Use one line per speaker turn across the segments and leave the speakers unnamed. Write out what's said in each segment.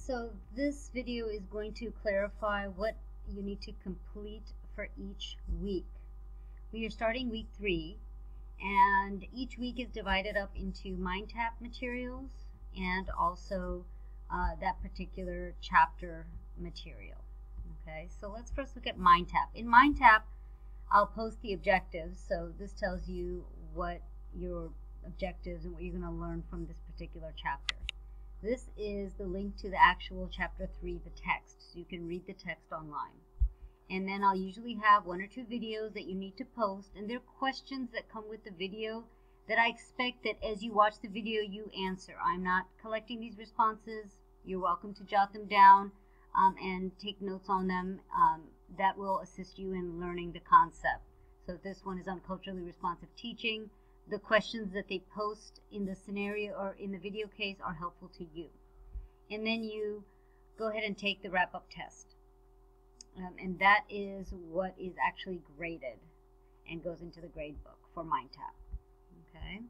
So this video is going to clarify what you need to complete for each week. We are starting week 3, and each week is divided up into MindTap materials and also that particular chapter material. Okay, so let's first look at MindTap. In MindTap, I'll post the objectives, so this tells you what your objectives and what you're going to learn from this particular chapter. This is the link to the actual chapter 3, the text, so you can read the text online. And then I'll usually have 1 or 2 videos that you need to post, and there are questions that come with the video that I expect that as you watch the video you answer. I'm not collecting these responses. You're welcome to jot them down and take notes on them. That will assist you in learning the concept. So if this one is on culturally responsive teaching, the questions that they post in the scenario or in the video case are helpful to you. And then you go ahead and take the wrap-up test. And that is what is actually graded and goes into the grade book for MindTap. Okay.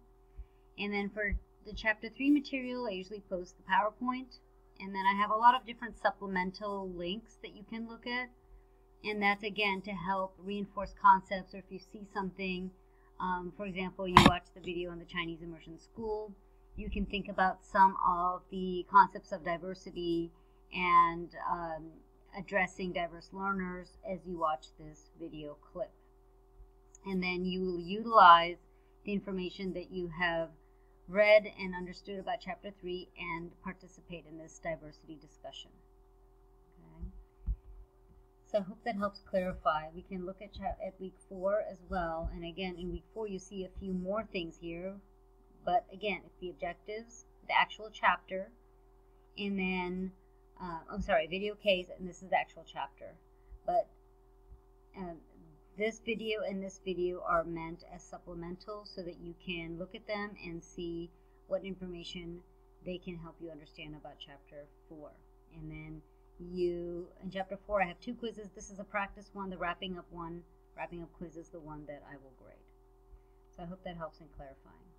And then for the chapter 3 material, I usually post the PowerPoint. And then I have a lot of different supplemental links that you can look at. And that's, again, to help reinforce concepts, or if you see something, for example, you watch the video on the Chinese Immersion School, you can think about some of the concepts of diversity and addressing diverse learners as you watch this video clip. And then you will utilize the information that you have read and understood about Chapter 3 and participate in this diversity discussion. Okay. So I hope that helps clarify. We can look at week 4 as well. And again, in week 4 you see a few more things here. But again, it's the objectives, the actual chapter, and then video case, and this is the actual chapter. But this video and this video are meant as supplemental so that you can look at them and see what information they can help you understand about chapter 4. And then in chapter 4, I have 2 quizzes. This is a practice one. The wrapping up quiz is the one that I will grade. So I hope that helps in clarifying.